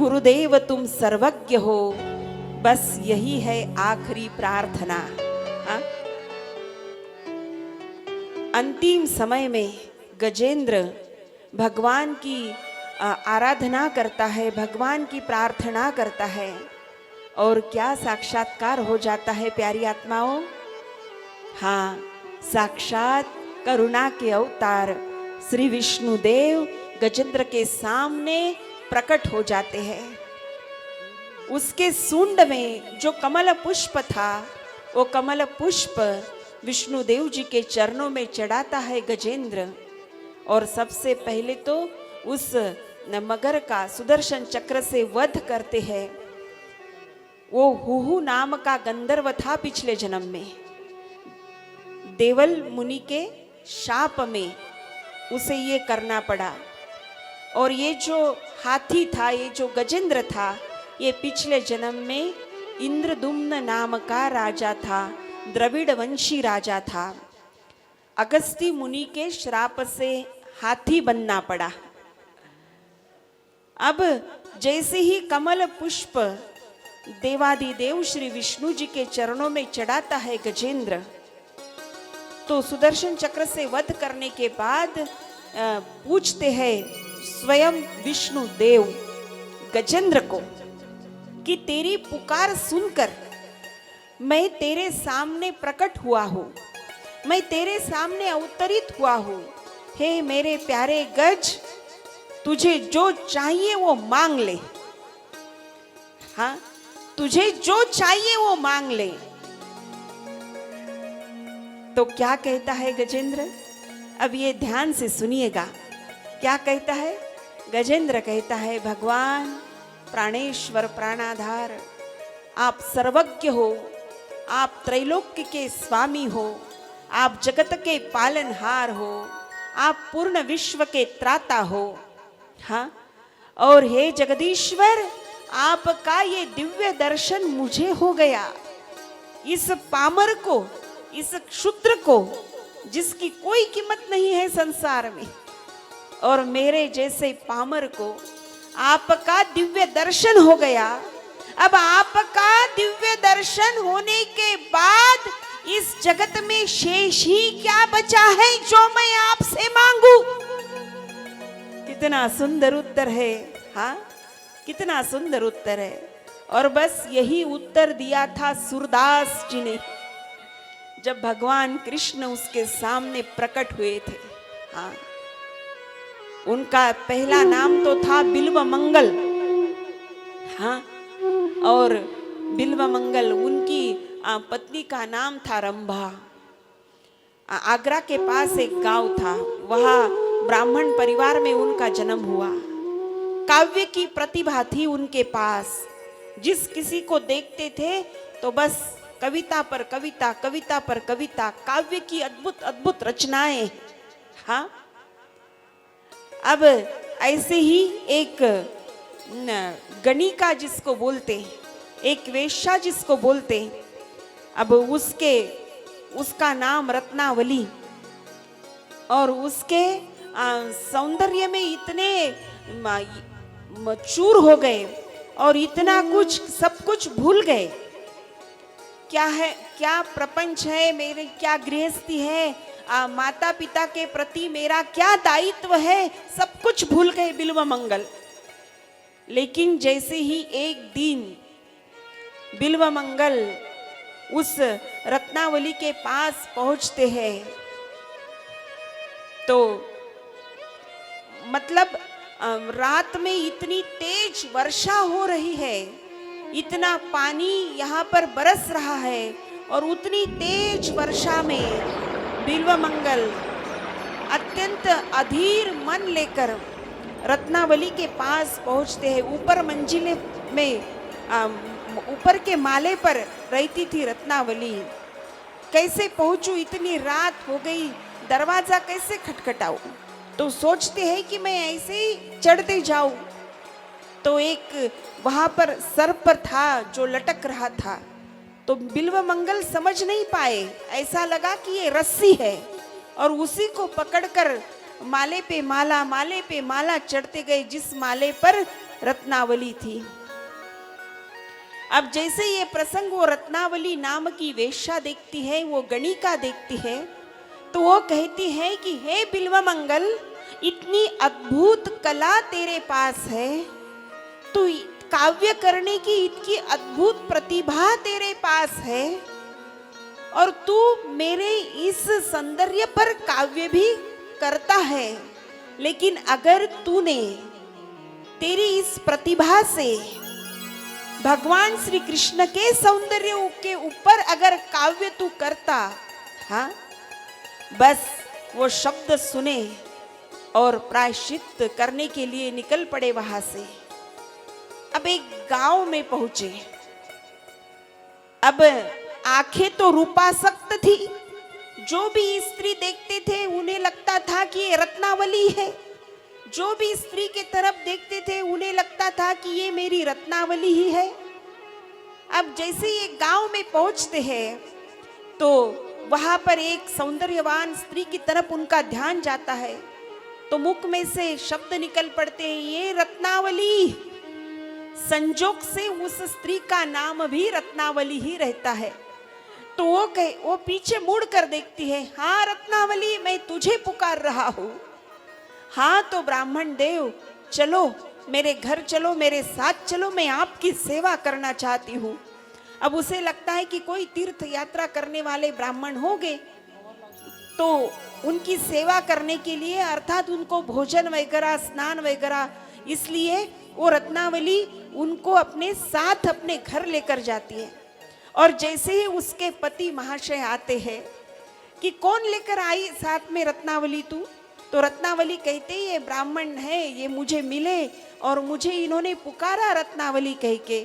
गुरुदेव तुम सर्वज्ञ हो, बस यही है आखिरी प्रार्थना। हाँ? अंतिम समय में गजेंद्र भगवान की आराधना करता है, भगवान की प्रार्थना करता है, और क्या साक्षात्कार हो जाता है प्यारी आत्माओं। हाँ, साक्षात करुणा के अवतार श्री विष्णुदेव गजेंद्र के सामने प्रकट हो जाते हैं। उसके सूंड में जो कमल पुष्प था, वो कमल पुष्प विष्णुदेव जी के चरणों में चढ़ाता है गजेंद्र, और सबसे पहले तो उस मगर का सुदर्शन चक्र से वध करते हैं। वो हुहु नाम का गंधर्व था पिछले जन्म में, देवल मुनि के शाप में उसे ये करना पड़ा। और ये जो हाथी था, ये जो गजेंद्र था, ये पिछले जन्म में इंद्रदुम्न नाम का राजा था, द्रविड़ वंशी राजा था। अगस्ती मुनि के श्राप से हाथी बनना पड़ा। अब जैसे ही कमल पुष्प देवादिदेव श्री विष्णु जी के चरणों में चढ़ाता है गजेंद्र, तो सुदर्शन चक्र से वध करने के बाद पूछते हैं स्वयं विष्णु देव गजेंद्र को कि तेरी पुकार सुनकर मैं तेरे सामने प्रकट हुआ हूं, मैं तेरे सामने अवतरित हुआ हूं। हे मेरे प्यारे गज, तुझे जो चाहिए वो मांग ले। हाँ, तुझे जो चाहिए वो मांग ले। तो क्या कहता है गजेंद्र? अब ये ध्यान से सुनिएगा। क्या कहता है गजेंद्र? कहता है, भगवान प्राणेश्वर प्राणाधार, आप सर्वज्ञ हो, आप त्रैलोक्य के स्वामी हो, आप जगत के पालनहार हो, आप पूर्ण विश्व के त्राता हो। हाँ, और हे जगदीश्वर, आपका ये दिव्य दर्शन मुझे हो गया। इस पामर को, इस क्षुद्र को, जिसकी कोई कीमत नहीं है संसार में, और मेरे जैसे पामर को आपका दिव्य दर्शन हो गया। अब आपका दिव्य दर्शन होने के बाद इस जगत में शेष ही क्या बचा है जो मैं आपसे मांगू? कितना सुंदर उत्तर है। हाँ, कितना सुंदर उत्तर है। और बस यही उत्तर दिया था सूरदास जी ने जब भगवान कृष्ण उसके सामने प्रकट हुए थे। हाँ, उनका पहला नाम तो था बिल्व मंगल। हाँ, और बिल्व मंगल, उनकी पत्नी का नाम था रंभा। आगरा के पास एक गांव था, वहाँ ब्राह्मण परिवार में उनका जन्म हुआ। काव्य की प्रतिभा थी उनके पास। जिस किसी को देखते थे तो बस कविता पर कविता, कविता पर कविता, काव्य की अद्भुत अद्भुत रचनाएं। हाँ, अब ऐसे ही एक गणिका जिसको बोलते, एक वेश्या जिसको बोलते, अब उसका नाम रत्नावली, और उसके सौंदर्य में इतने चूर हो गए और इतना कुछ सब कुछ भूल गए। क्या है, क्या प्रपंच है, मेरे क्या गृहस्थी है, माता पिता के प्रति मेरा क्या दायित्व है, सब कुछ भूल गए बिल्व मंगल। लेकिन जैसे ही एक दिन बिल्व मंगल उस रत्नावली के पास पहुंचते हैं, तो मतलब रात में इतनी तेज वर्षा हो रही है, इतना पानी यहाँ पर बरस रहा है, और उतनी तेज वर्षा में बिल्व मंगल अत्यंत अधीर मन लेकर रत्नावली के पास पहुँचते हैं। ऊपर मंजिले में ऊपर के माले पर रहती थी रत्नावली। कैसे पहुँचूं, इतनी रात हो गई, दरवाजा कैसे खटखटाऊं? तो सोचते हैं कि मैं ऐसे ही चढ़ते जाऊं। तो एक वहां पर सर्प था जो लटक रहा था, तो बिल्व मंगल समझ नहीं पाए, ऐसा लगा कि ये रस्सी है, और उसी को पकड़कर माले पे माला चढ़ते गए, जिस माले पर रत्नावली थी। अब जैसे ये प्रसंग वो रत्नावली नाम की वेश्या देखती है, वो गणिका देखती है, तो वो कहती है कि हे बिल्वमंगल, इतनी अद्भुत कला तेरे पास है, तू काव्य करने की इतनी अद्भुत प्रतिभा तेरे पास है, और तू मेरे इस सौंदर्य पर काव्य भी करता है, लेकिन अगर तूने तेरी इस प्रतिभा से भगवान श्री कृष्ण के सौंदर्य के ऊपर अगर काव्य तू करता, हाँ, बस वो शब्द सुने और प्रायश्चित करने के लिए निकल पड़े वहां से। अब एक गांव में पहुंचे। अब आंखें तो रूपासक्त थी, जो भी स्त्री देखते थे उन्हें लगता था कि ये रत्नावली है, जो भी स्त्री के तरफ देखते थे उन्हें लगता था कि ये मेरी रत्नावली ही है। अब जैसे ये गांव में पहुंचते हैं तो वहां पर एक सौंदर्यवान स्त्री की तरफ उनका ध्यान जाता है, तो मुख में से शब्द निकल पड़ते हैं, ये रत्नावली। संजोग से उस स्त्री का नाम भी रत्नावली ही रहता है। तो वो पीछे मुड़ कर देखती है, हाँ रत्नावली, मैं तुझे पुकार रहा हूँ। हाँ तो ब्राह्मण देव, चलो मेरे घर चलो, मेरे साथ चलो, मैं आपकी सेवा करना चाहती हूँ। अब उसे लगता है कि कोई तीर्थ यात्रा करने वाले ब्राह्मण होंगे, तो उनकी सेवा करने के लिए, अर्थात उनको भोजन वगैरह, स्नान वगैरह, इसलिए वो रत्नावली उनको अपने साथ अपने घर लेकर जाती है। और जैसे ही उसके पति महाशय आते हैं कि कौन लेकर आई साथ में रत्नावली तू, तो रत्नावली कहते ही ये ब्राह्मण है, ये मुझे मिले और मुझे इन्होंने पुकारा रत्नावली कह के,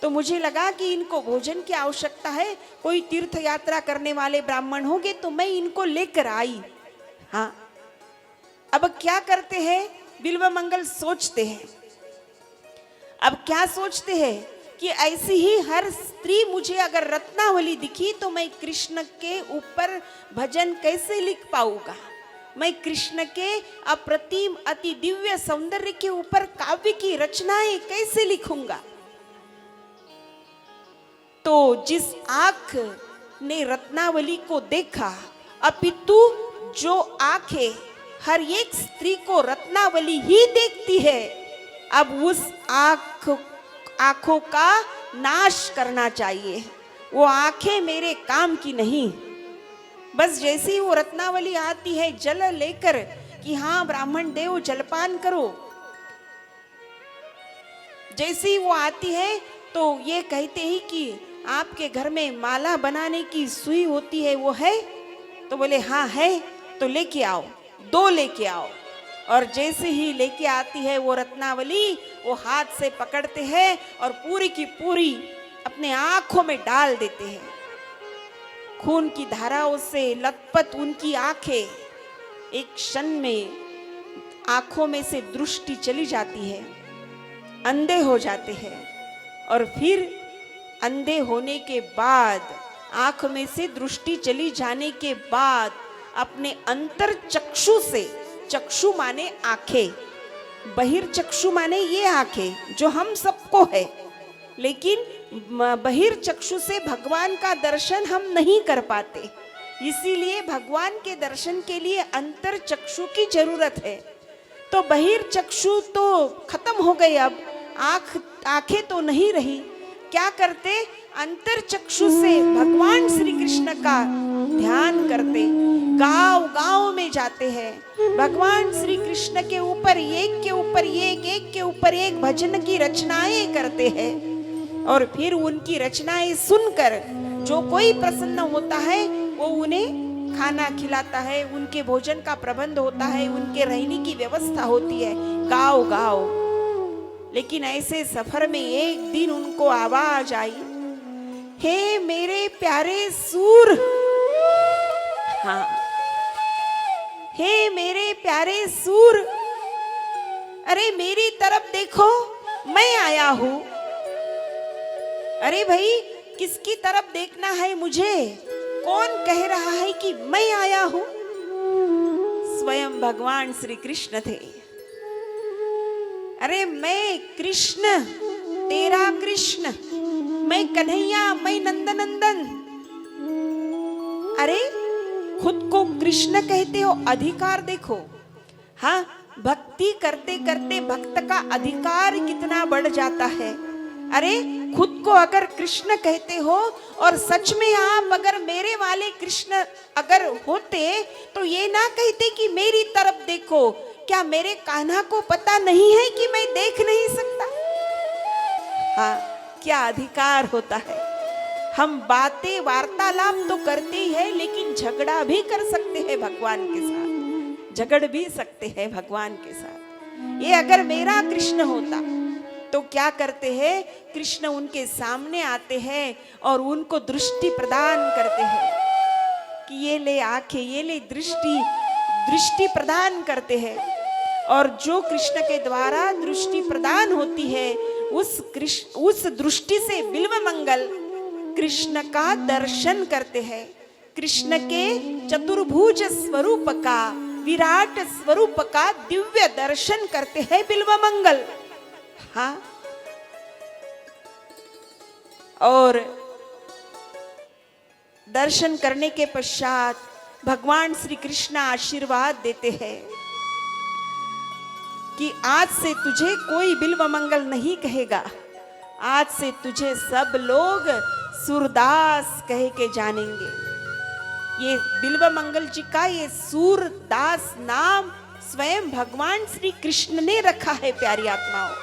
तो मुझे लगा कि इनको भोजन की आवश्यकता है, कोई तीर्थ यात्रा करने वाले ब्राह्मण होंगे, तो मैं इनको लेकर आई। हाँ, अब क्या करते हैं बिल्वमंगल, सोचते हैं। अब क्या सोचते हैं कि ऐसी ही हर स्त्री मुझे अगर रत्नावली दिखी तो मैं कृष्ण के ऊपर भजन कैसे लिख पाऊंगा, मैं कृष्ण के अप्रतिम अति दिव्य सौंदर्य के ऊपर काव्य की रचनाएं कैसे लिखूंगा। तो जिस आंख ने रत्नावली को देखा, अपितु जो आंखें हर एक स्त्री को रत्नावली ही देखती है, अब उस आंखों का नाश करना चाहिए। वो आंखें मेरे काम की नहीं। बस जैसे ही वो रत्नावली आती है जल लेकर कि हाँ ब्राह्मण देव जलपान करो, जैसे ही वो आती है तो ये कहते ही कि आपके घर में माला बनाने की सुई होती है, वो है? तो बोले हाँ है, तो लेके आओ, 2 लेके आओ। और जैसे ही लेके आती है वो रत्नावली, वो हाथ से पकड़ते हैं और पूरी की पूरी अपने आंखों में डाल देते हैं। खून की धाराओं से लथपथ उनकी आंखें, एक क्षण में आंखों में से दृष्टि चली जाती है, अंधे हो जाते हैं। और फिर अंधे होने के बाद, आंख में से दृष्टि चली जाने के बाद, अपने अंतर चक्षु से, चक्षु माने आंखें, बहिर्चक्षु माने ये आंखें जो हम सबको है, लेकिन बहिर्चक्षु से भगवान का दर्शन हम नहीं कर पाते, इसीलिए भगवान के दर्शन के लिए अंतर चक्षु की जरूरत है। तो बहिर्चक्षु तो खत्म हो गए, अब आंखें तो नहीं रही। क्या करते? अंतर चक्षु से भगवान श्री कृष्ण का ध्यान करते, गांव गांव में जाते हैं, भगवान श्री कृष्ण के ऊपर एक के ऊपर एक, एक के ऊपर एक भजन की रचनाएं करते हैं। और फिर उनकी रचनाएं सुनकर जो कोई प्रसन्न होता है वो उन्हें खाना खिलाता है, उनके भोजन का प्रबंध होता है, उनके रहने की व्यवस्था होती है गांव गांव। लेकिन ऐसे सफर में एक दिन उनको आवाज आई, हे मेरे प्यारे सूर, हाँ, हे मेरे प्यारे सूर, अरे मेरी तरफ देखो, मैं आया हूं। अरे भाई, किसकी तरफ देखना है मुझे? कौन कह रहा है कि मैं आया हूं? स्वयं भगवान श्री कृष्ण थे। अरे मैं कृष्ण, तेरा कृष्ण, मैं कन्हैया, मैं नंदनंदन। अरे खुद को कृष्ण कहते हो, अधिकार देखो। हाँ, भक्ति करते करते भक्त का अधिकार कितना बढ़ जाता है। अरे खुद को अगर कृष्ण कहते हो और सच में आप अगर मेरे वाले कृष्ण अगर होते तो ये ना कहते कि मेरी तरफ देखो। क्या मेरे कान्हा को पता नहीं है कि मैं देख नहीं सकता? हाँ, क्या अधिकार होता है। हम बातें वार्तालाप तो करते ही है, लेकिन झगड़ा भी कर सकते हैं भगवान के साथ, झगड़ भी सकते हैं भगवान के साथ। ये अगर मेरा कृष्ण होता तो क्या करते हैं, कृष्ण उनके सामने आते हैं और उनको दृष्टि प्रदान करते हैं कि ये ले आंखें, ये ले दृष्टि, दृष्टि प्रदान करते हैं। और जो कृष्ण के द्वारा दृष्टि प्रदान होती है उस दृष्टि से बिल्व मंगल कृष्ण का दर्शन करते हैं। कृष्ण के चतुर्भुज स्वरूप का, विराट स्वरूप का दिव्य दर्शन करते हैं बिल्व मंगल। हाँ, और दर्शन करने के पश्चात भगवान श्री कृष्ण आशीर्वाद देते हैं कि आज से तुझे कोई बिल्व मंगल नहीं कहेगा, आज से तुझे सब लोग सूरदास कह के जानेंगे। ये बिल्व मंगल जी का ये सूरदास नाम स्वयं भगवान श्री कृष्ण ने रखा है। प्यारी आत्माओं,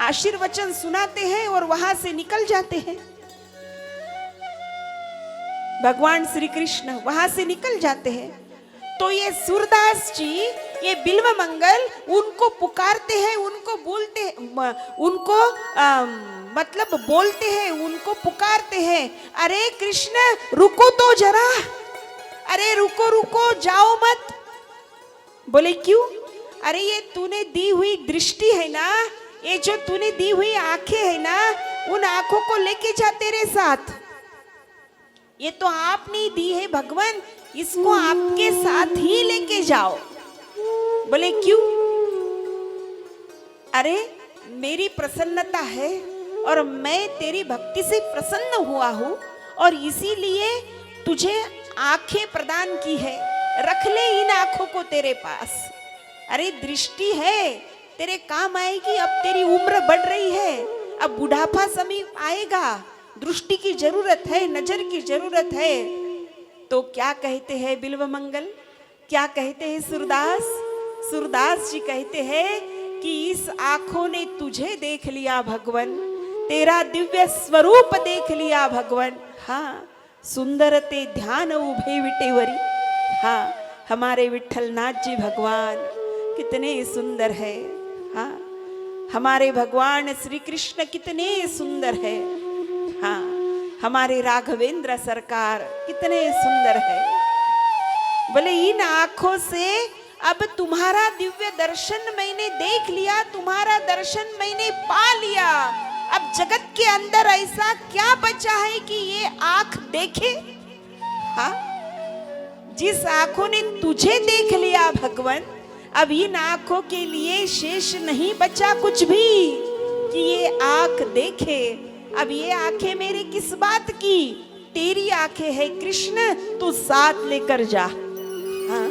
आशीर्वचन सुनाते हैं और वहां से निकल जाते हैं। भगवान श्री कृष्ण वहां से निकल जाते हैं। तो ये सूरदास जी, ये बिल्व मंगल उनको पुकारते हैं, उनको बोलते हैं, उनको मतलब बोलते हैं, उनको पुकारते हैं, अरे कृष्ण रुको तो जरा, अरे रुको रुको, जाओ मत। बोले क्यों? अरे ये तूने दी हुई दृष्टि है ना, ये जो तूने दी हुई आंखें है ना, उन आंखों को लेके जा तेरे साथ। ये तो आपने दी है भगवान, इसको आपके साथ ही लेके जाओ। बोले क्यों? अरे मेरी प्रसन्नता है और मैं तेरी भक्ति से प्रसन्न हुआ हूँ और इसीलिए तुझे आंखें प्रदान की है, रख ले इन आंखों को तेरे पास। अरे दृष्टि है, तेरे काम आएगी। अब तेरी उम्र बढ़ रही है, अब बुढ़ापा समीप आएगा, दृष्टि की जरूरत है, नजर की जरूरत है। तो क्या कहते हैं बिल्व मंगल, क्या कहते हैं सूरदास? सूरदास जी कहते हैं कि इस आंखों ने तुझे देख लिया भगवन, तेरा दिव्य स्वरूप देख लिया भगवन। हाँ, सुंदर ते ध्यान उभे विटेवरी। हाँ, हमारे विठलनाथ जी भगवान कितने सुंदर है। हाँ, हमारे भगवान श्री कृष्ण कितने सुंदर है। हाँ, हमारे राघवेंद्र सरकार कितने सुंदर है। बोले इन आंखों से अब तुम्हारा दिव्य दर्शन मैंने देख लिया, तुम्हारा दर्शन मैंने पा लिया। अब जगत के अंदर ऐसा क्या बचा है कि ये आंख देखे? हाँ, जिस आंखों ने तुझे देख लिया भगवान, अब इन आंखों के लिए शेष नहीं बचा कुछ भी कि ये आंख देखे। अब ये आंखें मेरी किस बात की? तेरी आंखें है कृष्ण, तू साथ लेकर जा। हाँ,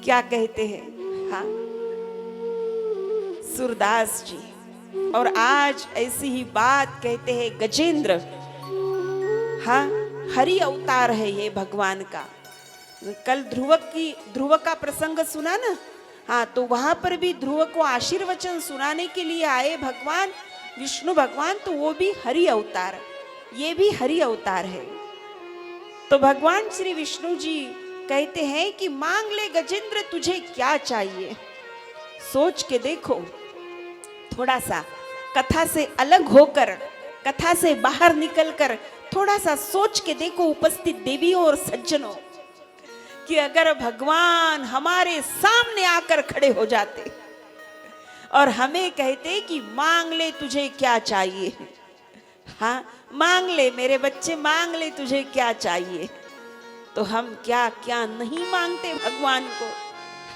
क्या कहते हैं? हाँ, सूरदास जी। और आज ऐसी ही बात कहते हैं गजेंद्र। हाँ, हरि अवतार है ये भगवान का। कल ध्रुव का प्रसंग सुना ना। हाँ, तो वहां पर भी ध्रुव को आशीर्वचन सुनाने के लिए आए भगवान विष्णु भगवान, तो वो भी हरि अवतार, ये भी हरि अवतार है। तो भगवान श्री विष्णु जी कहते हैं कि मांग ले गजेंद्र, तुझे क्या चाहिए? सोच के देखो, थोड़ा सा कथा से अलग होकर, कथा से बाहर निकलकर थोड़ा सा सोच के देखो उपस्थित देवियों और सज्जनों, कि अगर भगवान हमारे सामने आकर खड़े हो जाते और हमें कहते कि मांग ले तुझे क्या चाहिए। हाँ, मांग ले मेरे बच्चे, मांग ले तुझे क्या चाहिए। तो हम क्या क्या नहीं मांगते भगवान को।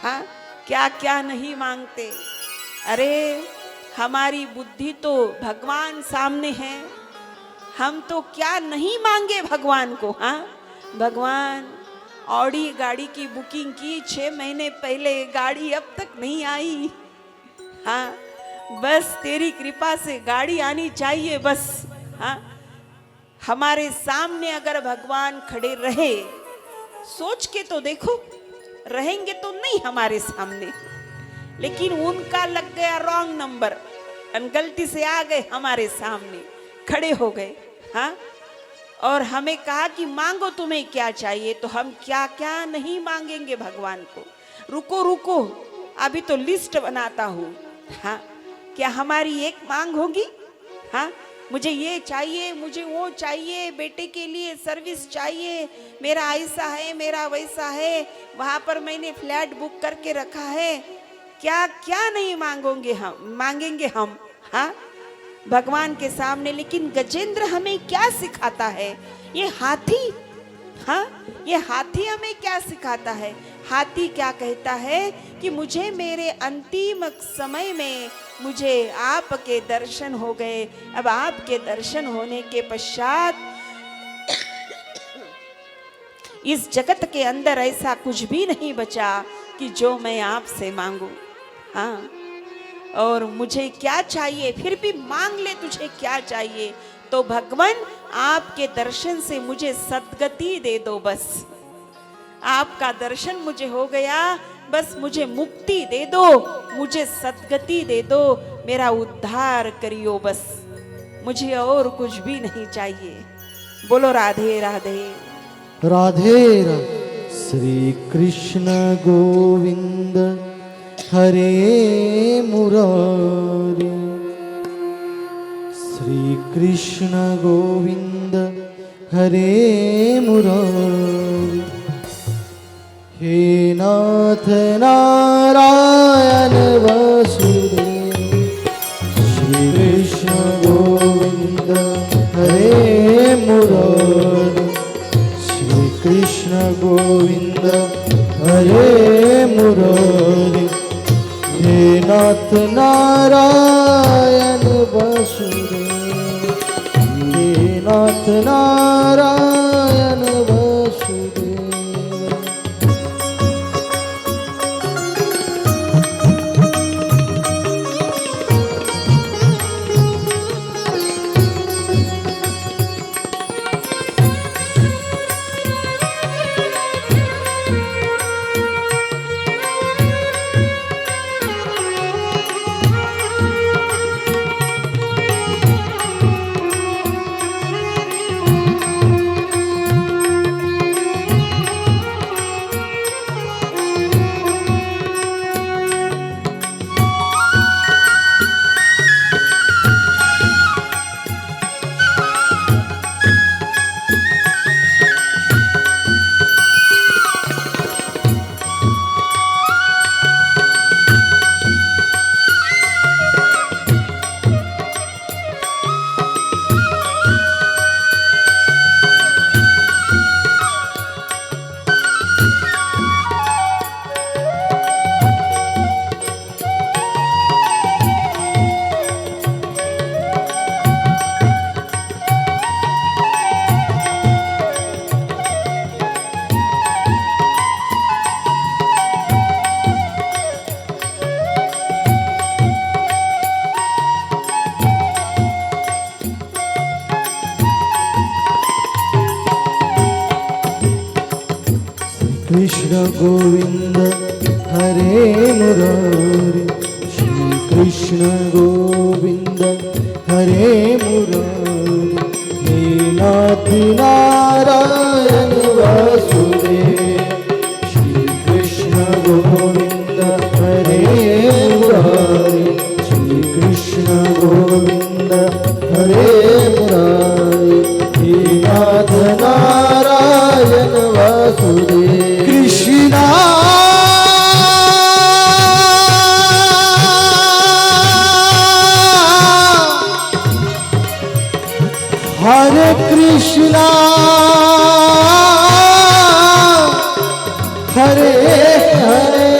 हाँ, क्या क्या नहीं मांगते। अरे हमारी बुद्धि तो भगवान सामने है, हम तो क्या नहीं मांगे भगवान को। हाँ भगवान, ऑडी गाड़ी की बुकिंग की 6 महीने पहले, गाड़ी अब तक नहीं आई। हाँ बस तेरी कृपा से गाड़ी आनी चाहिए बस। हाँ हमारे सामने अगर भगवान खड़े रहे, सोच के तो देखो, रहेंगे तो नहीं हमारे सामने, लेकिन उनका लग गया रॉन्ग नंबर, गलती से आ गए हमारे सामने, खड़े हो गए। हाँ और हमें कहा कि मांगो तुम्हें क्या चाहिए, तो हम क्या क्या नहीं मांगेंगे भगवान को। रुको रुको, अभी तो लिस्ट बनाता हूँ। हाँ क्या हमारी एक मांग होगी? हाँ मुझे ये चाहिए, मुझे वो चाहिए, बेटे के लिए सर्विस चाहिए, मेरा ऐसा है, मेरा वैसा है, वहाँ पर मैंने फ्लैट बुक करके रखा है। क्या क्या नहीं मांगेंगे हम। हाँ भगवान के सामने। लेकिन गजेंद्र हमें क्या सिखाता है? ये हाथी, हाँ ये हाथी हमें क्या सिखाता है? हाथी क्या कहता है कि मुझे मेरे अंतिम समय में मुझे आपके दर्शन हो गए। अब आपके दर्शन होने के पश्चात इस जगत के अंदर ऐसा कुछ भी नहीं बचा कि जो मैं आपसे मांगू। हाँ और मुझे क्या चाहिए, फिर भी मांग ले तुझे क्या चाहिए, तो भगवान आपके दर्शन से मुझे सद्गति दे दो बस। आपका दर्शन मुझे हो गया, बस मुझे मुक्ति दे दो, मुझे सद्गति दे दो, मेरा उद्धार करियो बस, मुझे और कुछ भी नहीं चाहिए। बोलो राधे राधे। राधे राधे। श्री कृष्ण गोविंद हरे मुरारी, श्री कृष्ण गोविंद हरे मुरारी। हे नाथ नारायण वासुदेव, श्री कृष्ण गोविंद हरे मुरारी, श्री कृष्ण गोविंद हरे मुरारी। हे नाथ नारायण वासुदेव, हे नाथ नारायण वासुदेव। कृष्ण गोविंद हरे मुरारी, श्री कृष्ण गोविंद हरे मुरारी। हे नाथ नारायण वासुदेव, श्री कृष्ण गोविंद हरे मुरारी, श्री कृष्ण गोविंद हरे मुरारी। हे नाथ नारायण वासुदेव। कृष्णा हरे कृष्णा हरे हरे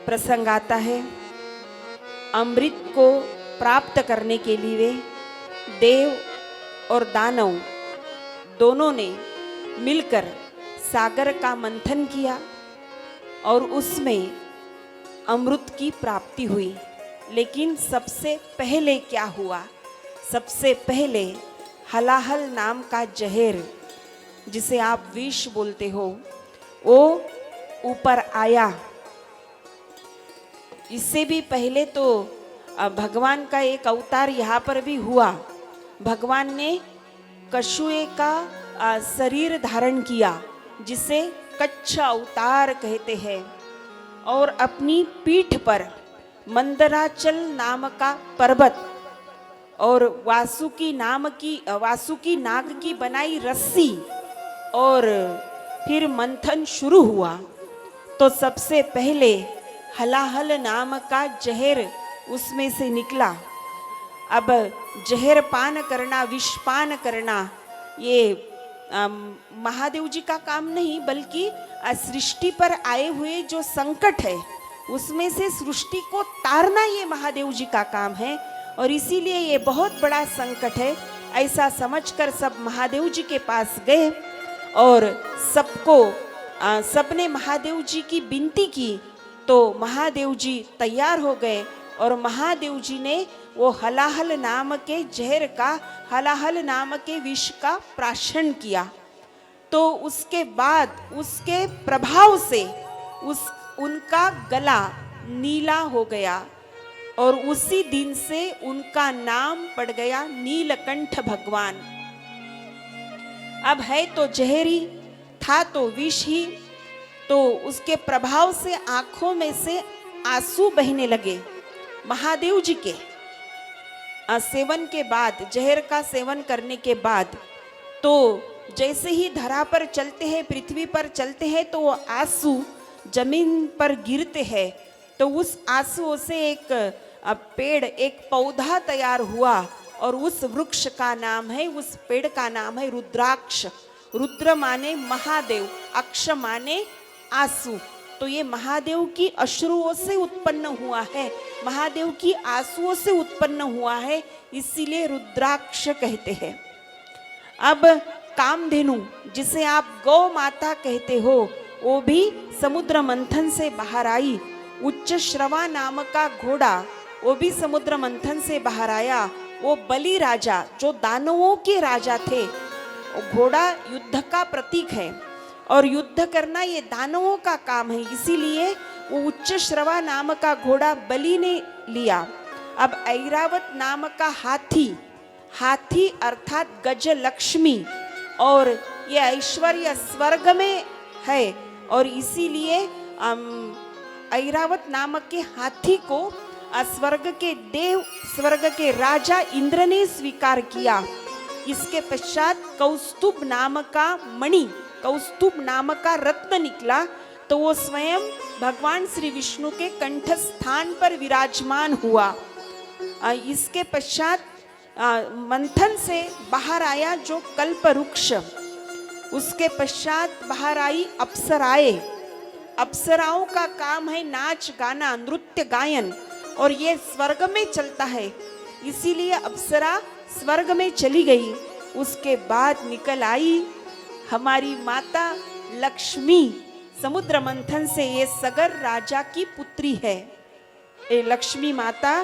प्रसंग आता है। अमृत को प्राप्त करने के लिए देव और दानव दोनों ने मिलकर सागर का मंथन किया और उसमें अमृत की प्राप्ति हुई। लेकिन सबसे पहले क्या हुआ? सबसे पहले हलाहल नाम का जहर, जिसे आप विष बोलते हो, वो ऊपर आया। इससे भी पहले तो भगवान का एक अवतार यहाँ पर भी हुआ। भगवान ने कछुए का शरीर धारण किया, जिसे कच्छ अवतार कहते हैं, और अपनी पीठ पर मंदराचल नाम का पर्वत और वासुकी नाग की बनाई रस्सी, और फिर मंथन शुरू हुआ। तो सबसे पहले हलाहल नाम का जहर उसमें से निकला। अब जहर पान करना, विष पान करना, ये महादेव जी का काम नहीं, बल्कि सृष्टि पर आए हुए जो संकट है उसमें से सृष्टि को तारना ये महादेव जी का काम है। और इसीलिए ये बहुत बड़ा संकट है, ऐसा समझकर सब महादेव जी के पास गए और सबने महादेव जी की विनती की। तो महादेव जी तैयार हो गए और महादेव जी ने वो हलाहल नाम के जहर का, हलाहल नाम के विष का प्राशन किया। तो उसके बाद उसके प्रभाव से उनका गला नीला हो गया और उसी दिन से उनका नाम पड़ गया नीलकंठ भगवान। अब है तो जहरी, था तो विष ही, तो उसके प्रभाव से आंखों में से आंसू बहने लगे। महादेव जी के सेवन के बाद, जहर का सेवन करने के बाद, तो जैसे ही धरा पर चलते हैं, पृथ्वी पर चलते हैं, तो वो आंसू जमीन पर गिरते हैं। तो उस आंसुओं से एक पेड़, एक पौधा तैयार हुआ और उस वृक्ष का नाम है, उस पेड़ का नाम है रुद्राक्ष। रुद्र माने महादेव, अक्ष माने आंसू। तो ये महादेव की अश्रुओं से उत्पन्न हुआ है, महादेव की आंसुओं से उत्पन्न हुआ है, इसीलिए रुद्राक्ष कहते हैं। अब कामधेनु, जिसे आप गौ माता कहते हो, वो भी समुद्र मंथन से बाहर आई। उच्च श्रवा नाम का घोड़ा, वो भी समुद्र मंथन से बाहर आया। वो बलि राजा, जो दानवों के राजा थे, घोड़ा युद्ध का प्रतीक है और युद्ध करना ये दानवों का काम है, इसीलिए वो उच्च श्रवा नाम का घोड़ा बलि ने लिया। अब ऐरावत नाम का हाथी अर्थात गज लक्ष्मी, और ये ऐश्वर्य स्वर्ग में है, और इसीलिए ऐरावत नामक के हाथी को स्वर्ग के देव, स्वर्ग के राजा इंद्र ने स्वीकार किया। इसके पश्चात कौस्तुभ नाम का मणि, कौस्तुभ नाम का रत्न निकला, तो वो स्वयं भगवान श्री विष्णु के कंठ स्थान पर विराजमान हुआ। इसके पश्चात मंथन से बाहर आया जो कल्प वृक्ष, उसके पश्चात बाहर आई अप्सराएं। अप्सराओं का काम है नाच गाना, नृत्य गायन, और ये स्वर्ग में चलता है, इसीलिए अप्सरा स्वर्ग में चली गई। उसके बाद निकल आई हमारी माता लक्ष्मी समुद्र मंथन से। ये सगर राजा की पुत्री है, ये लक्ष्मी माता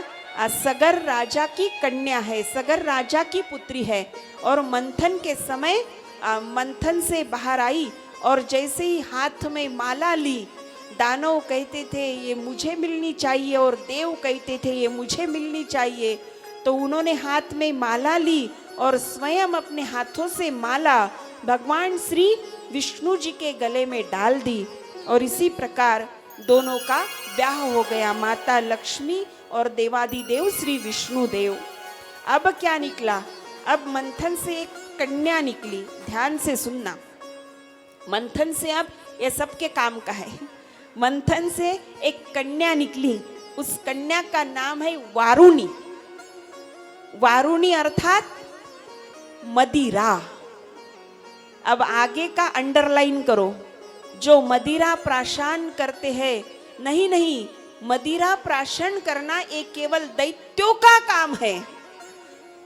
सगर राजा की कन्या है, सगर राजा की पुत्री है। और मंथन के समय मंथन से बाहर आई और जैसे ही हाथ में माला ली, दानव कहते थे ये मुझे मिलनी चाहिए और देव कहते थे ये मुझे मिलनी चाहिए, तो उन्होंने हाथ में माला ली और स्वयं अपने हाथों से माला भगवान श्री विष्णु जी के गले में डाल दी। और इसी प्रकार दोनों का ब्याह हो गया, माता लक्ष्मी और देवादिदेव श्री विष्णु देव। अब क्या निकला? अब मंथन से एक कन्या निकली। ध्यान से सुनना, मंथन से अब ये सबके काम का है। मंथन से एक कन्या निकली, उस कन्या का नाम है वारुणी। वारुणी अर्थात मदिरा। अब आगे का अंडरलाइन करो, जो मदिरा प्राशन करते हैं, नहीं, मदिरा प्राशन करना एक केवल दैत्यों का काम है,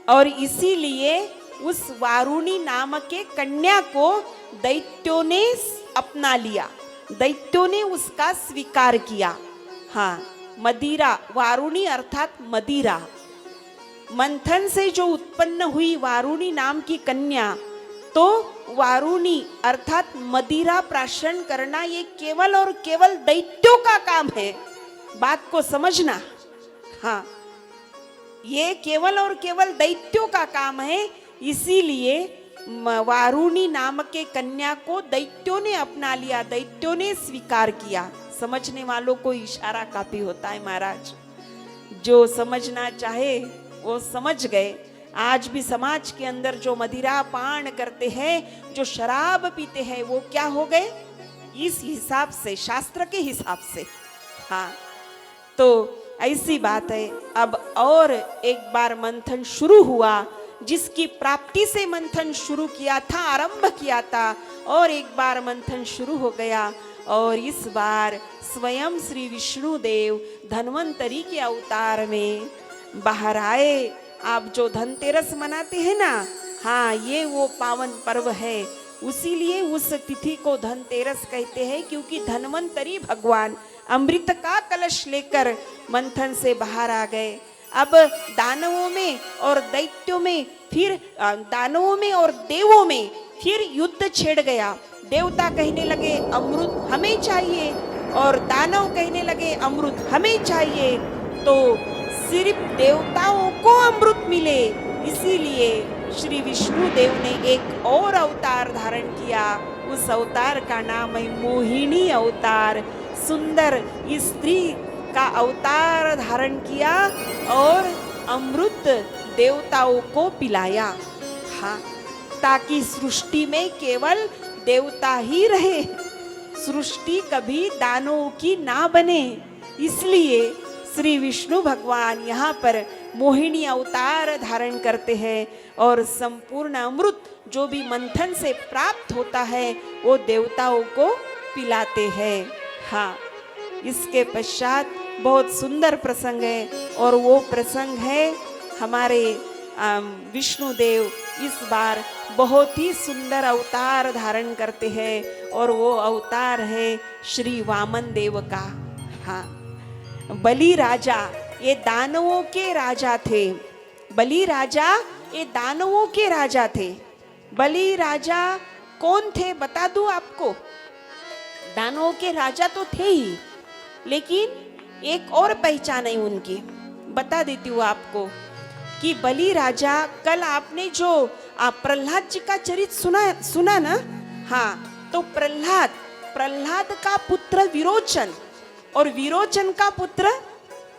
और इसीलिए उस वारुणी नाम के कन्या को दैत्यों ने अपना लिया, दैत्यों ने उसका स्वीकार किया। हाँ, मदिरा, वारुणी अर्थात मदिरा, मंथन से जो उत्पन्न हुई वारुणी नाम की कन्या, तो वारुणी अर्थात मदिरा प्राशन करना ये केवल और केवल दैत्यों का काम है। बात को समझना। हाँ, ये केवल और केवल दैत्यों का काम है, इसीलिए वारुणी नाम के कन्या को दैत्यों ने अपना लिया, दैत्यों ने स्वीकार किया। समझने वालों को इशारा काफी होता है महाराज, जो समझना चाहे वो समझ गए। आज भी समाज के अंदर जो मदिरा पान करते हैं, जो शराब पीते हैं, वो क्या हो गए? इस हिसाब से, शास्त्र के हिसाब से। हाँ, तो ऐसी बात है। अब और एक बार मंथन शुरू हुआ, जिसकी प्राप्ति से मंथन शुरू किया था, आरंभ किया था, और एक बार मंथन शुरू हो गया। और इस बार स्वयं श्री विष्णु देव धन्वंतरी के अवतार में बाहर आए। आप जो धनतेरस मनाते हैं ना, हाँ, ये वो पावन पर्व है, उसीलिए उस तिथि को धनतेरस कहते हैं, क्योंकि धन्वंतरी भगवान अमृत का कलश लेकर मंथन से बाहर आ गए। अब दानवों में और दैत्यों में, फिर दानवों में और देवों में फिर युद्ध छिड़ गया। देवता कहने लगे अमृत हमें चाहिए, और दानव कहने लगे अमृत हमें चाहिए। तो सिर्फ देवताओं को अमृत मिले, इसीलिए श्री विष्णु देव ने एक और अवतार धारण किया। उस अवतार का नाम है मोहिनी अवतार। सुंदर स्त्री का अवतार धारण किया और अमृत देवताओं को पिलाया। हाँ, ताकि सृष्टि में केवल देवता ही रहे, सृष्टि कभी दानवों की ना बने। इसलिए श्री विष्णु भगवान यहाँ पर मोहिनी अवतार धारण करते हैं, और संपूर्ण अमृत जो भी मंथन से प्राप्त होता है वो देवताओं को पिलाते हैं। हाँ, इसके पश्चात बहुत सुंदर प्रसंग है, और वो प्रसंग है हमारे विष्णुदेव इस बार बहुत ही सुंदर अवतार धारण करते हैं, और वो अवतार है श्री वामन देव का। हाँ, बलि राजा ये दानवों के राजा थे। बलि राजा ये दानवों के राजा थे। बलि राजा कौन थे बता दूं आपको? दानवों के राजा तो थे ही, लेकिन एक और पहचान है उनकी, बता देती हूँ आपको कि बलि राजा, कल आपने जो प्रहलाद जी का चरित्र सुना ना, हाँ, तो प्रहलाद का पुत्र विरोचन और विरोचन का पुत्र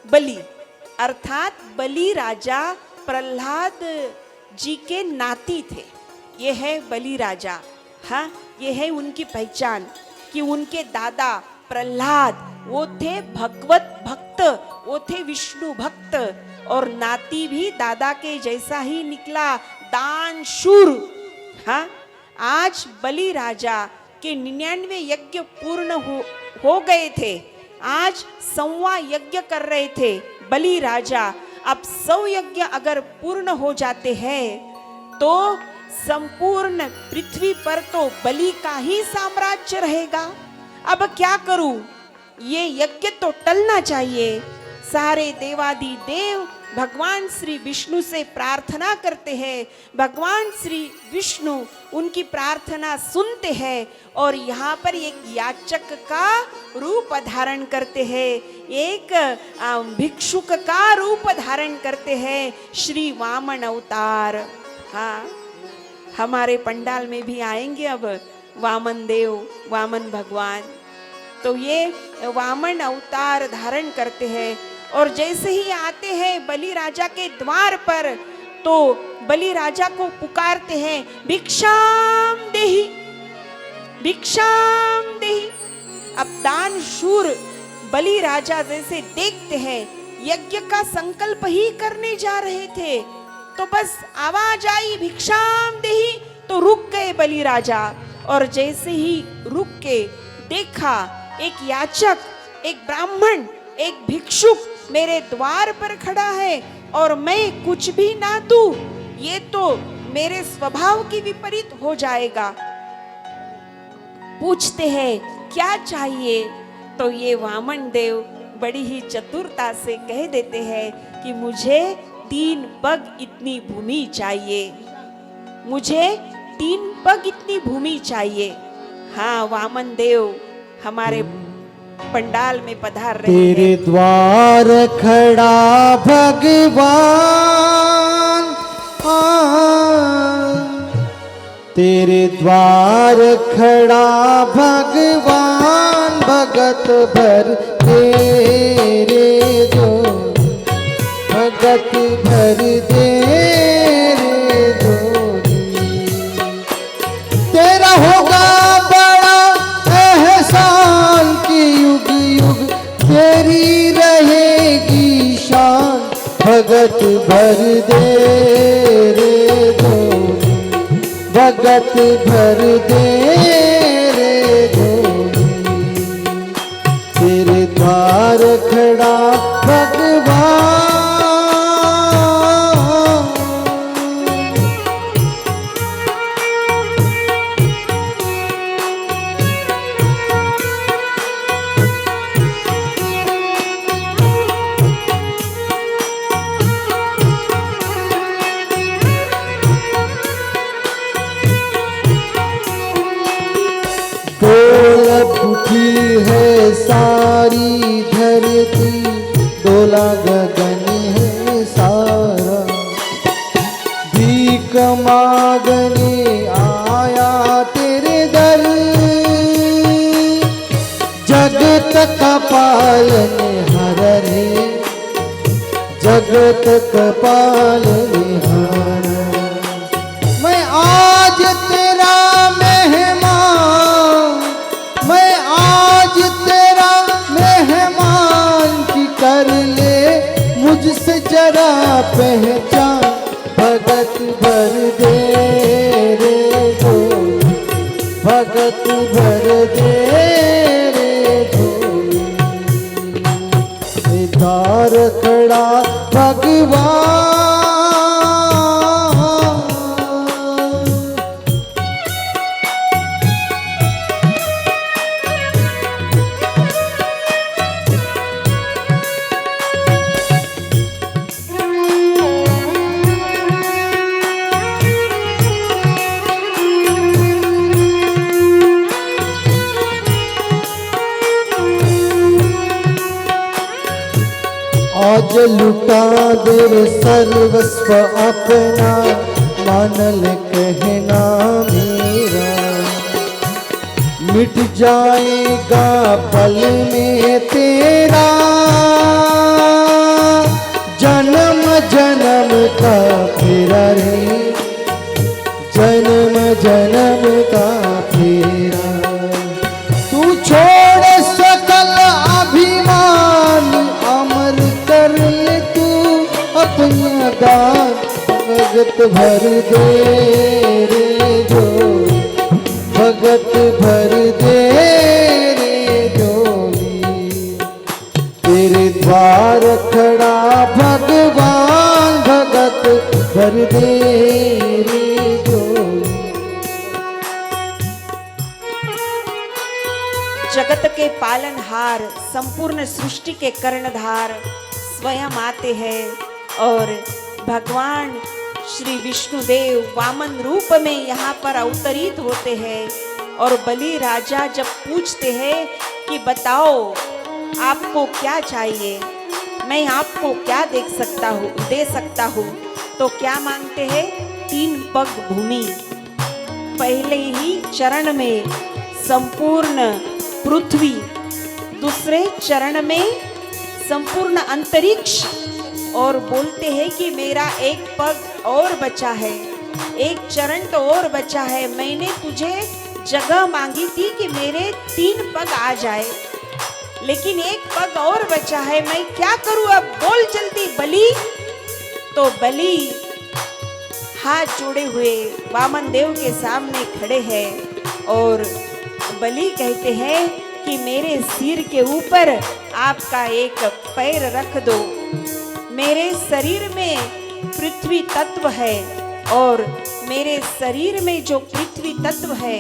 बलि, अर्थात बलि राजा प्रहलाद जी के नाती थे। ये है बलि राजा। हाँ, ये है उनकी पहचान कि उनके दादा प्रहलाद वो थे भगवत भक्त, वो थे विष्णु भक्त, और नाती भी दादा के जैसा ही निकला, दानशूर। हाँ, आज बलि राजा के 99 यज्ञ पूर्ण हो गए थे। आज 100वां यज्ञ कर रहे थे बलि राजा। अब 100 यज्ञ अगर पूर्ण हो जाते हैं तो संपूर्ण पृथ्वी पर तो बलि का ही साम्राज्य रहेगा। अब क्या करूं, ये यज्ञ तो टलना चाहिए। सारे देवादि देव भगवान श्री विष्णु से प्रार्थना करते हैं, भगवान श्री विष्णु उनकी प्रार्थना सुनते हैं, और यहाँ पर एक याचक का रूप धारण करते हैं, एक भिक्षुक का रूप धारण करते हैं, श्री वामन अवतार। हाँ, हमारे पंडाल में भी आएंगे अब वामन देव, वामन भगवान। तो ये वामन अवतार धारण करते हैं, और जैसे ही आते हैं बलि राजा के द्वार पर, तो बलि राजा को पुकारते हैं, भिक्षाम देहि, भिक्षाम देहि। अब दानशूर बलि राजा जैसे देखते हैं यज्ञ का संकल्प ही करने जा रहे थे, तो बस आवाज आई भिक्षाम देहि, तो रुक गए बलि राजा। और जैसे ही रुक के देखा, एक याचक, एक ब्राह्मण एक भिक्षुक मेरे द्वार पर खड़ा है और मैं कुछ भी ना दूं, ये तो मेरे स्वभाव की विपरीत हो जाएगा। पूछते हैं क्या चाहिए, तो ये वामन देव बड़ी ही चतुरता से कह देते हैं कि मुझे 3 पग इतनी भूमि चाहिए, मुझे 3 पग इतनी भूमि चाहिए। हाँ, वामन देव हमारे पंडाल में पधार रहे तेरे हैं। द्वार खड़ा भगवान, तेरे द्वार खड़ा भगवान, भगत भर तेरे दो, भगत भर तेरे दो। तेरा होगा बड़ा एहसान की युग युग तेरी रहेगी शान, भगत भर दे रे दो, भगत भर दे रे दो। तेरे द्वार खड़ा भगवान। उठी है सारी धरती, डोला गगन है सारा, भीख मांगने आया तेरे दर, जगत का पालनहार रे, जगत का पालनहार। मैं आज तेरा मेहमान, मैं आज तेरा मेहमान की कर ले मुझसे जरा पहचान, भगत भर दे रे दो, भगत भर दे रे दो। द्वार खड़ा भगवान। आज लुटा दे सर्वस्व अपना, मानल कहना मेरा, मिट जाएगा पल में तेरा, जन्म जन्म का फेरा रे, जन्म जन्म का फेरा। तू छोड़ सकल अभिमान, अमर कर ले तू अपना दान, भगत भर दे रे जो, भगत भर दे रे जोगी। तेरे द्वार खड़ा भगवान, भगत भर दे रे जोगी। जगत के पालनहार, संपूर्ण सृष्टि के कर्णधार स्वयं आते हैं और भगवान श्री विष्णुदेव वामन रूप में यहाँ पर अवतरित होते हैं। और बलि राजा जब पूछते हैं कि बताओ आपको क्या चाहिए, मैं आपको क्या दे सकता हूँ, तो क्या मांगते हैं? 3 पग भूमि। पहले ही चरण में संपूर्ण पृथ्वी, दूसरे चरण में संपूर्ण अंतरिक्ष, और बोलते हैं कि मेरा 1 पग और बचा है, 1 चरण तो और बचा है। मैंने तुझे जगह मांगी थी कि मेरे 3 पग आ जाए, लेकिन 1 पग और बचा है, मैं क्या करूं? अब बोल जल्दी बलि। तो बलि हाथ जोड़े हुए वामन देव के सामने खड़े हैं और बलि कहते हैं कि मेरे सिर के ऊपर आपका एक पैर रख दो। मेरे शरीर में पृथ्वी तत्व है और मेरे शरीर में जो पृथ्वी तत्व है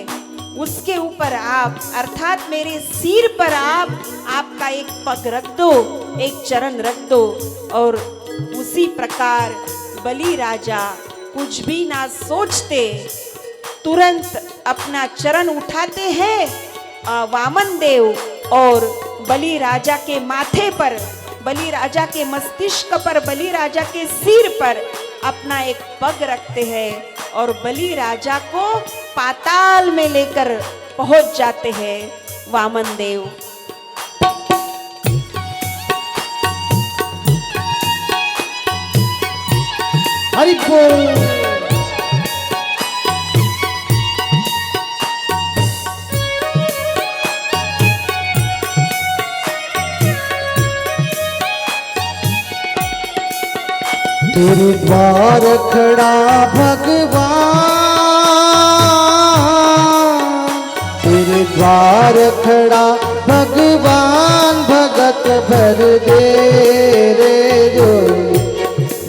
उसके ऊपर आप अर्थात मेरे सिर पर आप आपका एक पग रख दो, एक चरण रख दो। और उसी प्रकार बलि राजा कुछ भी ना सोचते तुरंत अपना चरण उठाते हैं वामन देव और बलि राजा के माथे पर, बलि राजा के मस्तिष्क पर, बलि राजा के सिर पर अपना एक पग रखते हैं और बलि राजा को पाताल में लेकर पहुंच जाते हैं वामन देव। हरि बोल। तेरे द्वार खड़ा भगवान, तेरे द्वार खड़ा भगवान, भगत भर दे रे जोड़ी,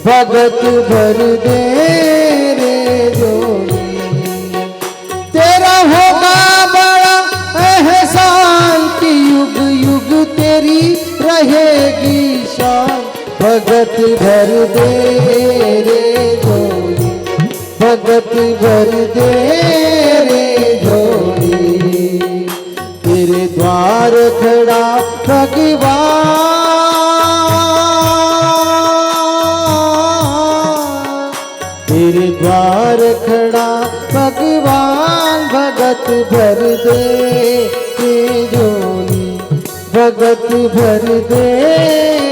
भगत भर दे रे जोड़ी। तेरा होगा बड़ा एहसान कि युग युग तेरी रहेगी शान, भगत भर दे रे जोड़ी, भगत भर दे रे जोड़ी। तेरे द्वार खड़ा भगवान, तेरे द्वार खड़ा भगवान, भगत भर दे रे जोड़ी, भगत भर दे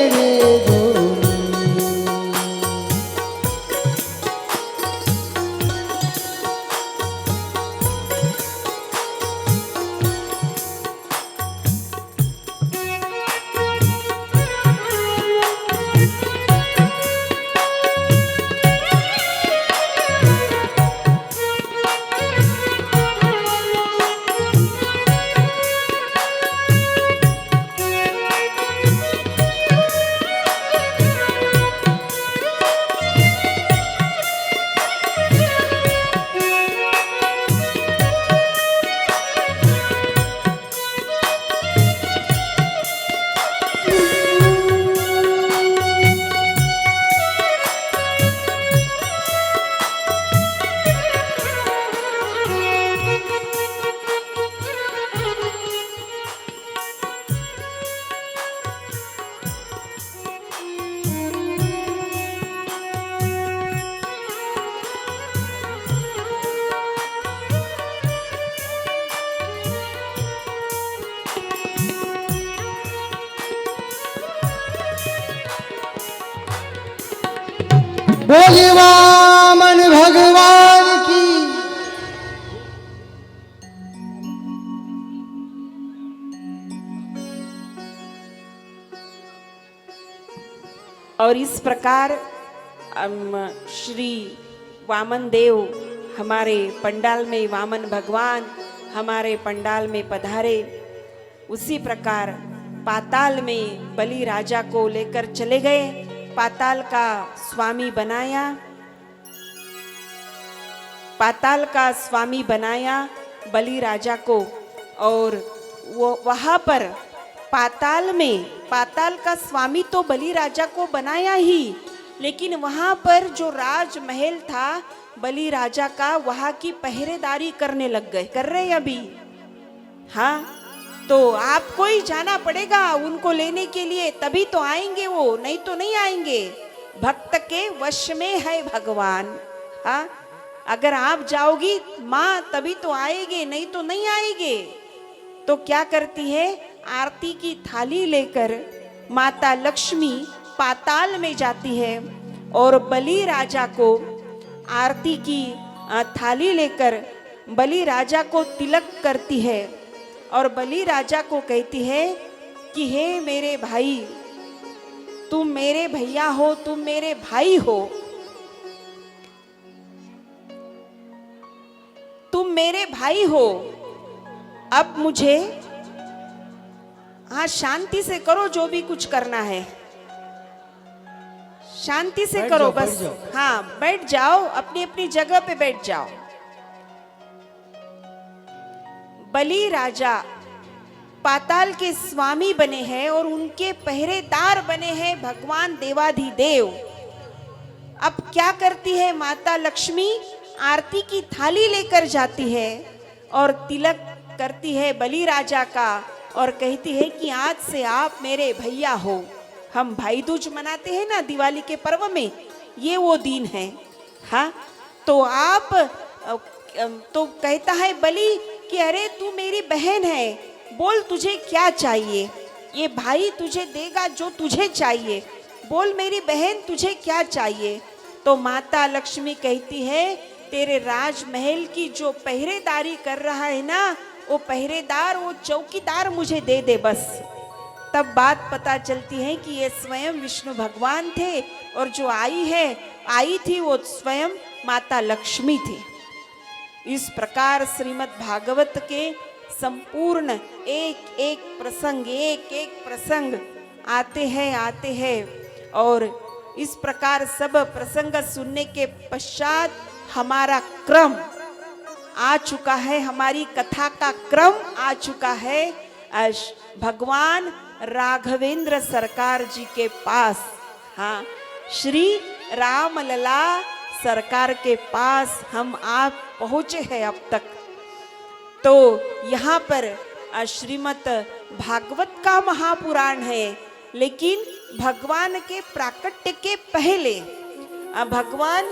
रे जोड़ी। बोलिए वामन भगवान की। और इस प्रकार श्री वामन देव हमारे पंडाल में, वामन भगवान हमारे पंडाल में पधारे। उसी प्रकार पाताल में बलि राजा को लेकर चले गए, पाताल का स्वामी बनाया, पाताल का स्वामी बनाया बलि राजा को। और वो वहां पर पाताल में, पाताल का स्वामी तो बलि राजा को बनाया ही, लेकिन वहां पर जो राजमहल था बलि राजा का, वहां की पहरेदारी करने लग गए, कर रहे अभी। हाँ, तो आपको ही जाना पड़ेगा उनको लेने के लिए, तभी तो आएंगे वो, नहीं तो नहीं आएंगे। भक्त के वश में है भगवान। हाँ, अगर आप जाओगी माँ तभी तो आएंगे, नहीं तो नहीं आएंगे। तो क्या करती है, आरती की थाली लेकर माता लक्ष्मी पाताल में जाती है और बलि राजा को आरती की थाली लेकर बलि राजा को तिलक करती है और बलि राजा को कहती है कि हे मेरे भाई, तुम मेरे भैया हो, तुम मेरे भाई हो, तुम मेरे भाई हो। अब मुझे हाँ, शांति से करो जो भी कुछ करना है, शांति से बैठ करो जाओ, बस। बैठ जाओ। हाँ, बैठ जाओ, अपनी अपनी जगह पे बैठ जाओ। बलि राजा पाताल के स्वामी बने हैं और उनके पहरेदार बने हैं भगवान देवाधिदेव। अब क्या करती है माता लक्ष्मी? आरती की थाली लेकर जाती है और तिलक करती है बलि राजा का और कहती है कि आज से आप मेरे भैया हो। हम भाई दूज मनाते हैं ना दिवाली के पर्व में, ये वो दिन है। हाँ, तो आप तो कहता है बलि कि अरे तू मेरी बहन है, बोल तुझे क्या चाहिए, ये भाई तुझे देगा जो तुझे चाहिए, बोल मेरी बहन तुझे क्या चाहिए। तो माता लक्ष्मी कहती है तेरे राजमहल की जो पहरेदारी कर रहा है ना, वो पहरेदार, वो चौकीदार मुझे दे दे बस। तब बात पता चलती है कि ये स्वयं विष्णु भगवान थे और जो आई थी वो स्वयं माता लक्ष्मी थी। इस प्रकार श्रीमद् भागवत के संपूर्ण एक एक प्रसंग आते हैं और इस प्रकार सब प्रसंग सुनने के पश्चात हमारा क्रम आ चुका है, हमारी कथा का क्रम आ चुका है भगवान राघवेंद्र सरकार जी के पास। हाँ, श्री रामलला सरकार के पास हम आप पहुँचे हैं अब तक। तो यहाँ पर श्रीमद् भागवत का महापुराण है, लेकिन भगवान के प्राकट्य के पहले भगवान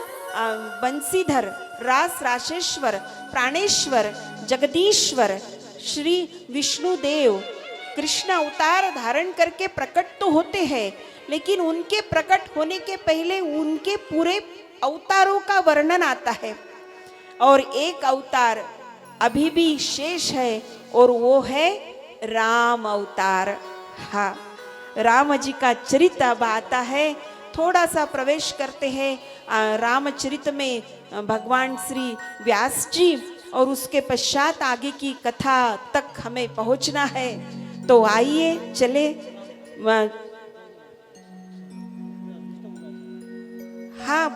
बंसीधर, रास राशेश्वर, प्राणेश्वर, जगदीश्वर श्री विष्णुदेव कृष्ण अवतार धारण करके प्रकट तो होते हैं, लेकिन उनके प्रकट होने के पहले उनके पूरे अवतारों का वर्णन आता है। और एक अवतार अभी भी शेष है और वो है राम अवतार। हाँ, राम जी का चरित्र अब आता है। थोड़ा सा प्रवेश करते हैं रामचरित में भगवान श्री व्यास जी, और उसके पश्चात आगे की कथा तक हमें पहुंचना है। तो आइए चले। हाँ,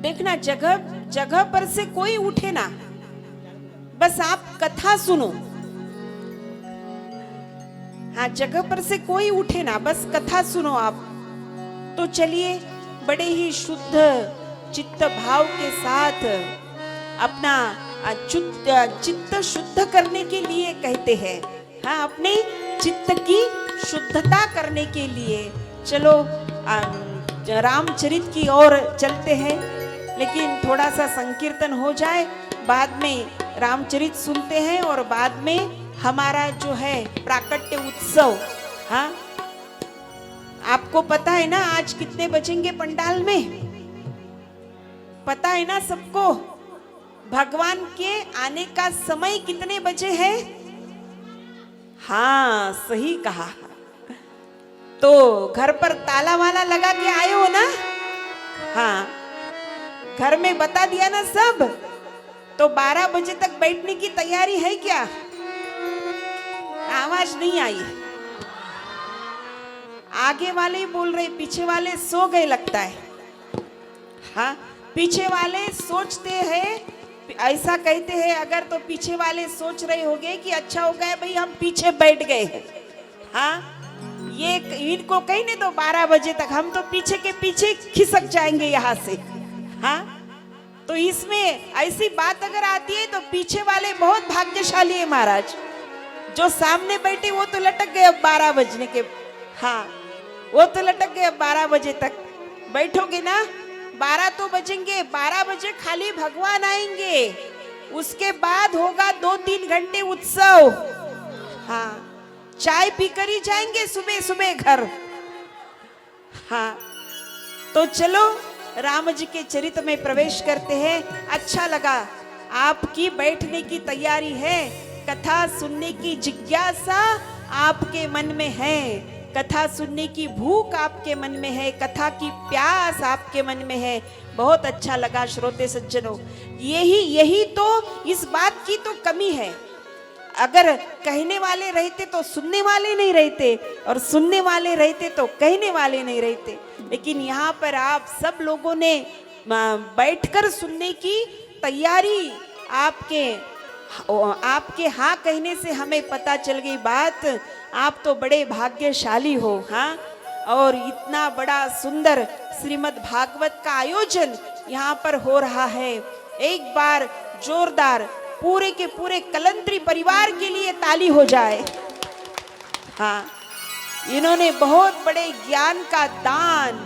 देखना जगह जगह पर से कोई उठे ना, बस आप कथा सुनो। हाँ, जगह पर से कोई उठे ना, बस कथा सुनो आप। तो चलिए बड़े ही शुद्ध चित्त भाव के साथ अपना चित्त शुद्ध करने के लिए कहते हैं। हाँ, अपने चित्त की शुद्धता करने के लिए चलो रामचरित की ओर चलते हैं। लेकिन थोड़ा सा संकीर्तन हो जाए, बाद में रामचरित सुनते हैं और बाद में हमारा जो है प्राकट्य उत्सव। हाँ, आपको पता है ना आज कितने बजेंगे पंडाल में? पता है ना सबको? भगवान के आने का समय कितने बजे है? हाँ, सही कहा। तो घर पर ताला वाला लगा के आए हो ना? हाँ, घर में बता दिया ना सब? तो 12 बजे तक बैठने की तैयारी है क्या? आवाज नहीं आई। आगे वाले ही बोल रहे, पीछे वाले सो गए लगता है। हाँ, पीछे वाले सोचते हैं, ऐसा कहते हैं अगर, तो पीछे वाले सोच रहे होंगे कि अच्छा हो गया भाई हम पीछे बैठ गए हैं। हाँ, ये इनको कहने दो 12 बजे तक, हम तो पीछे के पीछे खिसक जाएंगे यहाँ से। हाँ, तो इसमें ऐसी बात अगर आती है तो पीछे वाले बहुत भाग्यशाली है महाराज। जो सामने बैठे वो तो लटक गए अब 12 बजने के। हाँ, वो तो लटक गए अब 12 बजे तक। बैठोगे ना, 12 तो बजेंगे, 12 बजे खाली भगवान आएंगे, उसके बाद होगा 2-3 घंटे उत्सव। हाँ, चाय पीकर ही जाएंगे सुबह सुबह घर। हाँ, तो चलो राम जी के चरित्र में प्रवेश करते हैं। अच्छा लगा, आपकी बैठने की तैयारी है, कथा सुनने की जिज्ञासा आपके मन में है, कथा सुनने की भूख आपके मन में है, कथा की प्यास आपके मन में है। बहुत अच्छा लगा श्रोते सज्जनों। यही तो इस बात की तो कमी है। अगर कहने वाले रहते तो सुनने वाले नहीं रहते, और सुनने वाले रहते तो कहने वाले नहीं रहते। लेकिन यहाँ पर आप सब लोगों ने बैठकर सुनने की तैयारी, आपके हाँ कहने से हमें पता चल गई बात। आप तो बड़े भाग्यशाली हो। हाँ, और इतना बड़ा सुंदर श्रीमद् भागवत का आयोजन यहाँ पर हो रहा है। एक बार जोरदार पूरे के पूरे कलंत्री परिवार के लिए ताली हो जाए। हाँ, इन्होंने बहुत बड़े ज्ञान का दान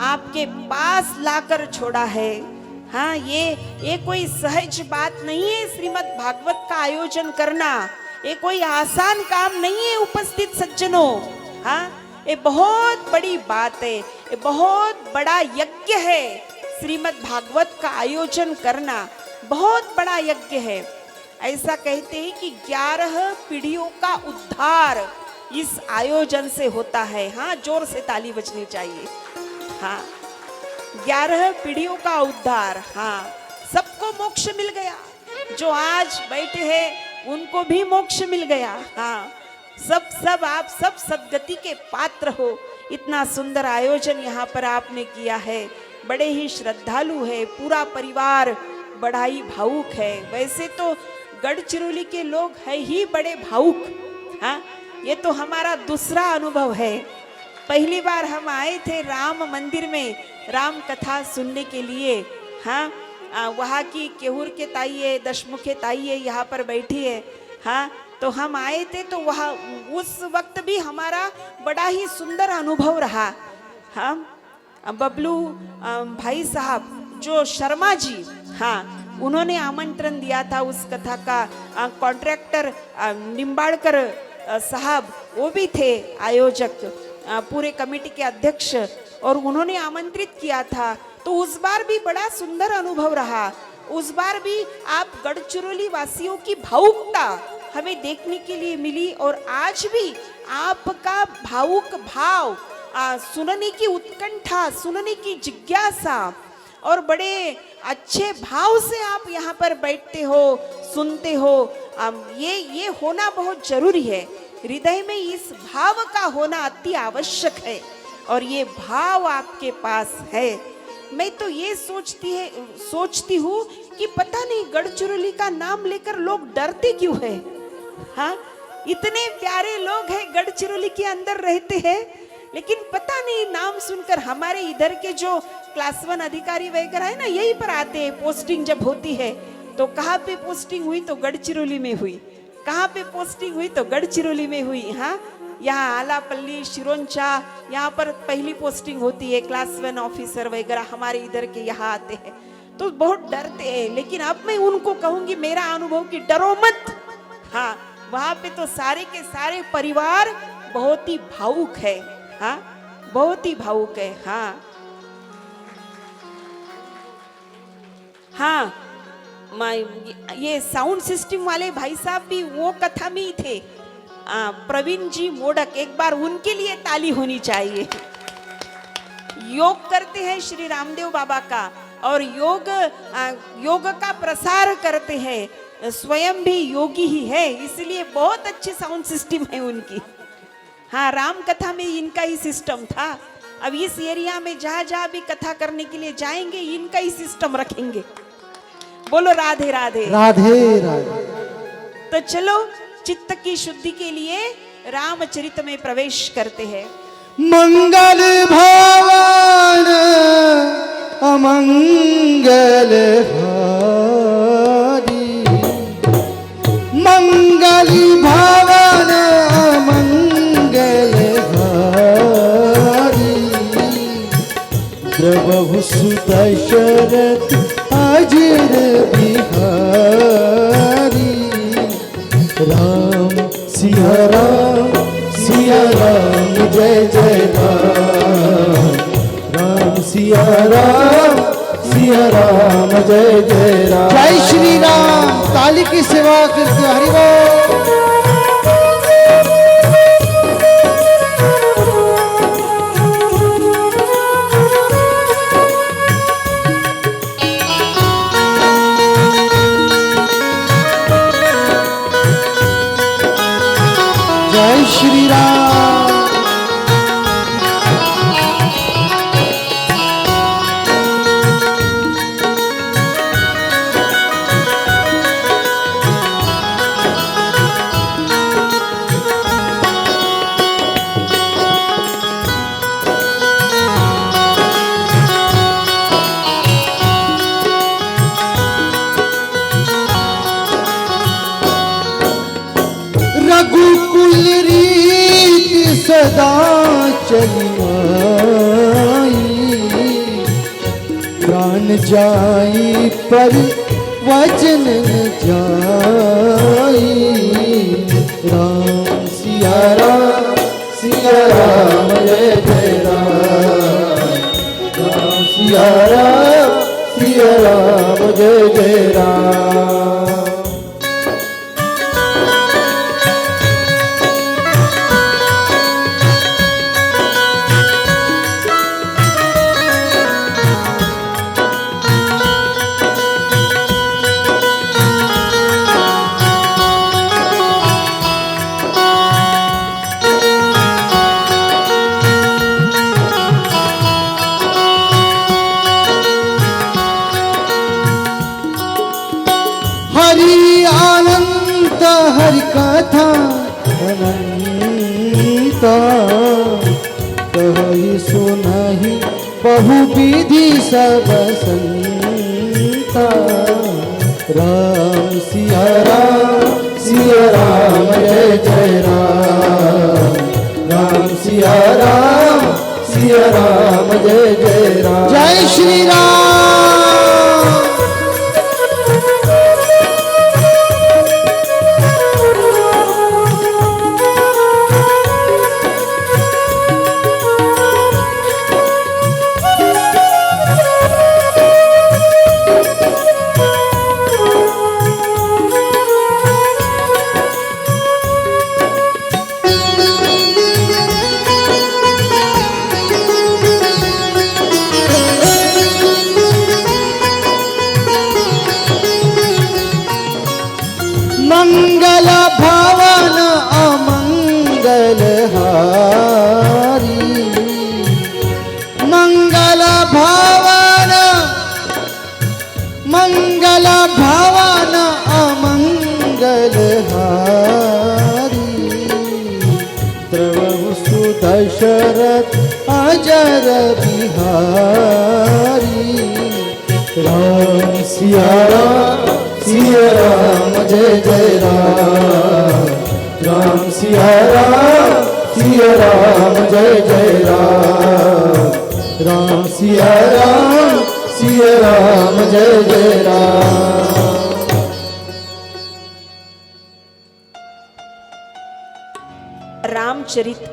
आपके पास लाकर छोड़ा है। हाँ, ये कोई सहज बात नहीं है श्रीमद् भागवत का आयोजन करना। ये कोई आसान काम नहीं है उपस्थित सज्जनों। हाँ, ये बहुत बड़ी बात है, ये बहुत बड़ा यज्ञ है। श्रीमद् भागवत का आयोजन करना बहुत बड़ा यज्ञ है। ऐसा कहते हैं कि 11 पीढ़ियों का उद्धार इस आयोजन से होता है। हाँ, जोर से ताली बजनी चाहिए। हाँ, 11 पीढ़ियों का उद्धार। हाँ, सबको मोक्ष मिल गया। जो आज बैठे हैं उनको भी मोक्ष मिल गया। हाँ, सब आप सब सद्गति के पात्र हो। इतना सुंदर आयोजन यहाँ पर आपने किया है। बड़े ही श्रद्धालु है, पूरा परिवार बड़ा ही भावुक है। वैसे तो गढ़चिरौली के लोग है ही बड़े भावुक। हाँ, ये तो हमारा दूसरा अनुभव है। पहली बार हम आए थे राम मंदिर में राम कथा सुनने के लिए। हाँ, वहाँ की केहूर के ताई है, दशमुखे ताई है, यहाँ पर बैठी है। हाँ, तो हम आए थे तो वहाँ उस वक्त भी हमारा बड़ा ही सुंदर अनुभव रहा। हाँ, बबलू भाई साहब जो शर्मा जी, हाँ, उन्होंने आमंत्रण दिया था उस कथा का। कॉन्ट्रैक्टर निम्बाड़कर साहब वो भी थे आयोजक, पूरे कमेटी के अध्यक्ष, और उन्होंने आमंत्रित किया था। तो उस बार भी बड़ा सुंदर अनुभव रहा। उस बार भी आप गढ़चिरौली वासियों की भावुकता हमें देखने के लिए मिली, और आज भी आपका भावुक भाव, सुनने की उत्कंठा, सुनने की जिज्ञासा, और बड़े अच्छे भाव से आप यहाँ पर बैठते हो, सुनते हो। ये होना बहुत जरूरी है। हृदय में इस भाव का होना अति आवश्यक है, और ये भाव आपके पास है। मैं तो ये सोचती हूँ कि पता नहीं गढ़चिरौली का नाम लेकर लोग डरते क्यों है। हाँ, इतने प्यारे लोग हैं गढ़चिरौली के अंदर रहते हैं, लेकिन पता नहीं नाम सुनकर हमारे इधर के जो क्लास 1 अधिकारी वगैरह है ना, यहीं पर आते हैं। पोस्टिंग जब होती है तो कहाँ पे पोस्टिंग हुई तो गढ़चिरौली में हुई, कहाँ पे पोस्टिंग हुई तो गढ़चिरौली में हुई। हाँ, यहाँ आलापल्ली, शिरोंचा, यहाँ पर पहली पोस्टिंग होती है। क्लास 1 ऑफिसर वगैरह हमारे इधर के यहाँ आते हैं तो बहुत डरते हैं। लेकिन अब मैं उनको कहूँगी मेरा अनुभव कि डरो मत। हाँ, वहाँ पे तो सारे के सारे परिवार बहुत ही भावुक है। हाँ, बहुत ही भावुक है। हाँ, हाँ, ये साउंड सिस्टम वाले भाई साहब भी वो कथा में ही थे, प्रवीण जी मोडक। एक बार उनके लिए ताली होनी चाहिए। योग करते हैं श्री रामदेव बाबा का, और योग का प्रसार करते हैं। स्वयं भी योगी ही है, इसलिए बहुत अच्छे साउंड सिस्टम है उनकी। हाँ, राम कथा में इनका ही सिस्टम था। अब इस एरिया में जहाँ जहाँ भी कथा करने के लिए जाएंगे इनका ही सिस्टम रखेंगे। बोलो राधे राधे राधे राधे। तो चलो चित्त की शुद्धि के लिए रामचरित में प्रवेश करते हैं। मंगल भवन अमंगल हारी, मंगल भवन अमंगल हारी, प्रभु सुत दशरथ अजर बिहारी, राम सिया राम जय जय राम, राम सिया राम जय जय राम। जय श्री राम। ताली की सेवा करते हरि बोल। श्री राम। रघुकुल रीत सदा चली आई, प्राण जाई पर वचन न जाई। राम सिया राम जय जय राम। राम सिया राम जय जय राम। हरि अनंत हरि कथा अनंत, कहि सुनहि बहु विधि सब संता। राम सिया राम जय जय राम। राम सिया राम जय जय राम। जय श्री राम। मंगल भवन अमंगल हारी, मंगल भवन अमंगल हारी। द्रवहु सुदशरथ अजर बिहारी। राम सिया राम जय जय राम। राम सिया राम जय जय राम। राम सिया राम जय जय राम। रामचरित